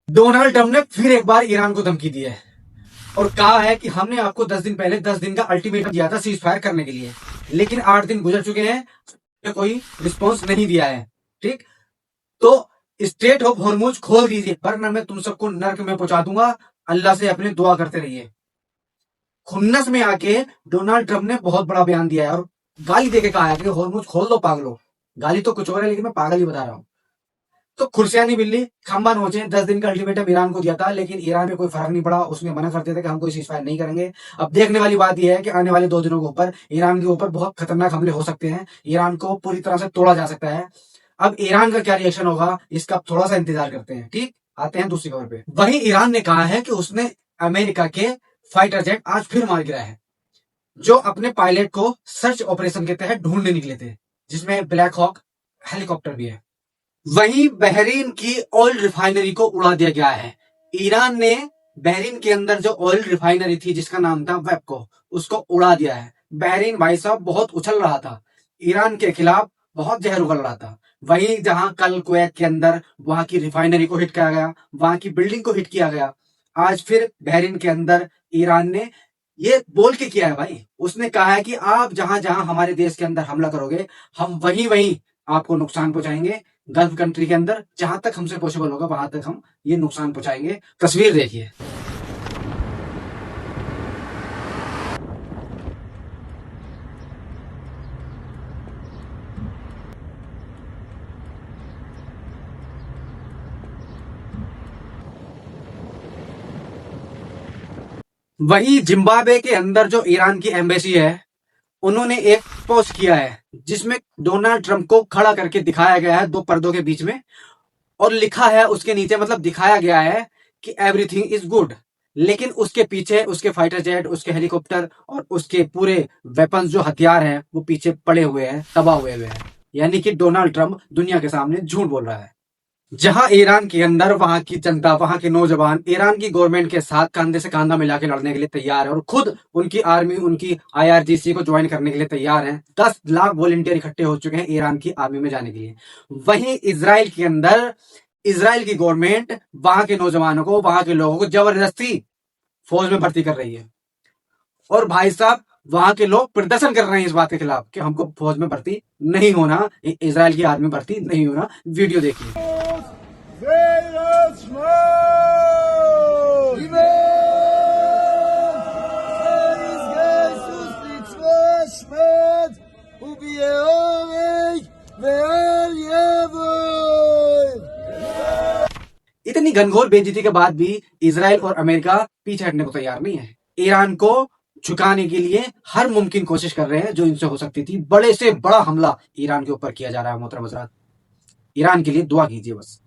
Donald Trump ने फिर एक बार ईरान को धमकी दी है और कहा है कि हमने आपको 10 दिन पहले 10 दिन का अल्टीमेटम दिया था सीज फायर करने के लिए, लेकिन 8 दिन गुजर चुके हैं, कोई रिस्पॉन्स नहीं दिया है। ठीक, तो स्ट्रेट ऑफ हॉर्मुज खोल दीजिए वरना मैं तुम सबको नर्क में पहुंचा दूंगा। अल्लाह से अपने दुआ करते रहिए। खुन्नस में आके डोनाल्ड ट्रंप ने बहुत बड़ा बयान दिया है और गाली देके कहा है कि हॉर्मुज खोल दो पागलो। गाली तो कुछ और है लेकिन मैं पागल ही बता रहा हूं। तो खुर्सियानी बिल्ली खंबा नोचे, 10 दिन का अल्टीमेटम ईरान को दिया था लेकिन ईरान में कोई फर्क नहीं पड़ा। उसने मना कर दिया था कि हम कोई सीज फायर नहीं करेंगे। अब देखने वाली बात यह है कि आने वाले 2 दिनों के ऊपर ईरान के ऊपर बहुत खतरनाक हमले हो सकते हैं। ईरान को पूरी तरह से तोड़ा जा सकता है। अब ईरान का क्या रिएक्शन होगा इसका थोड़ा सा इंतजार करते हैं। ठीक, आते हैं दूसरी खबर पे। वहीं ईरान ने कहा है कि उसने अमेरिका के फाइटर जेट आज फिर मार गिराया है जो अपने पायलट को सर्च ऑपरेशन के तहत ढूंढने निकले थे, जिसमें ब्लैक हॉक हेलीकॉप्टर भी है। वहीं बहरीन की ऑयल रिफाइनरी को उड़ा दिया गया है। ईरान ने बहरीन के अंदर जो ऑयल रिफाइनरी थी जिसका नाम था वेपको, उसको उड़ा दिया है। बहरीन भाई साहब बहुत उछल रहा था, ईरान के खिलाफ बहुत जहर उगल रहा था। वहीं जहां कल कुवैत के अंदर वहां की रिफाइनरी को हिट किया गया, वहां की बिल्डिंग को हिट किया गया, आज फिर बहरीन के अंदर ईरान ने ये बोल के किया है भाई। उसने कहा है कि आप जहां जहां हमारे देश के अंदर हमला करोगे हम वहीं वहीं आपको नुकसान पहुंचाएंगे। गल्फ कंट्री के अंदर जहां तक हमसे पॉसिबल होगा वहां तक हम ये नुकसान पहुंचाएंगे। तस्वीर देखिए। वहीं जिम्बाब्वे के अंदर जो ईरान की एम्बेसी है उन्होंने एक पोस्ट किया है जिसमें डोनाल्ड ट्रंप को खड़ा करके दिखाया गया है 2 पर्दों के बीच में और लिखा है उसके नीचे, मतलब दिखाया गया है कि एवरीथिंग इज गुड, लेकिन उसके पीछे उसके फाइटर जेट, उसके हेलीकॉप्टर और उसके पूरे वेपन्स जो हथियार हैं वो पीछे पड़े हुए हैं, तबाह हुए हैं। यानी कि डोनाल्ड ट्रंप दुनिया के सामने झूठ बोल रहा है। जहां ईरान के अंदर वहां की जनता, वहां के नौजवान ईरान की गवर्नमेंट के साथ कंधे से कंधा मिला के लड़ने के लिए तैयार है और खुद उनकी आर्मी, उनकी आईआरजीसी को ज्वाइन करने के लिए तैयार है। 10 लाख वॉलंटियर इकट्ठे हो चुके हैं ईरान की आर्मी में जाने के लिए। वहीं इजराइल के अंदर इजराइल की गवर्नमेंट वहां के नौजवानों को, वहां के लोगों को जबरदस्ती फौज में भर्ती कर रही है और भाई साहब वहां के लोग प्रदर्शन कर रहे हैं इस बात के खिलाफ कि हमको फौज में भर्ती नहीं होना, इजराइल की आर्मी भर्ती नहीं होना। वीडियो देखिए। इतनी घनघोर बेइज्जती के बाद भी इजराइल और अमेरिका पीछे हटने को तैयार नहीं है। ईरान को झुकाने के लिए हर मुमकिन कोशिश कर रहे हैं जो इनसे हो सकती थी। बड़े से बड़ा हमला ईरान के ऊपर किया जा रहा है। मोहतरम हज़रात, ईरान के लिए दुआ कीजिए बस।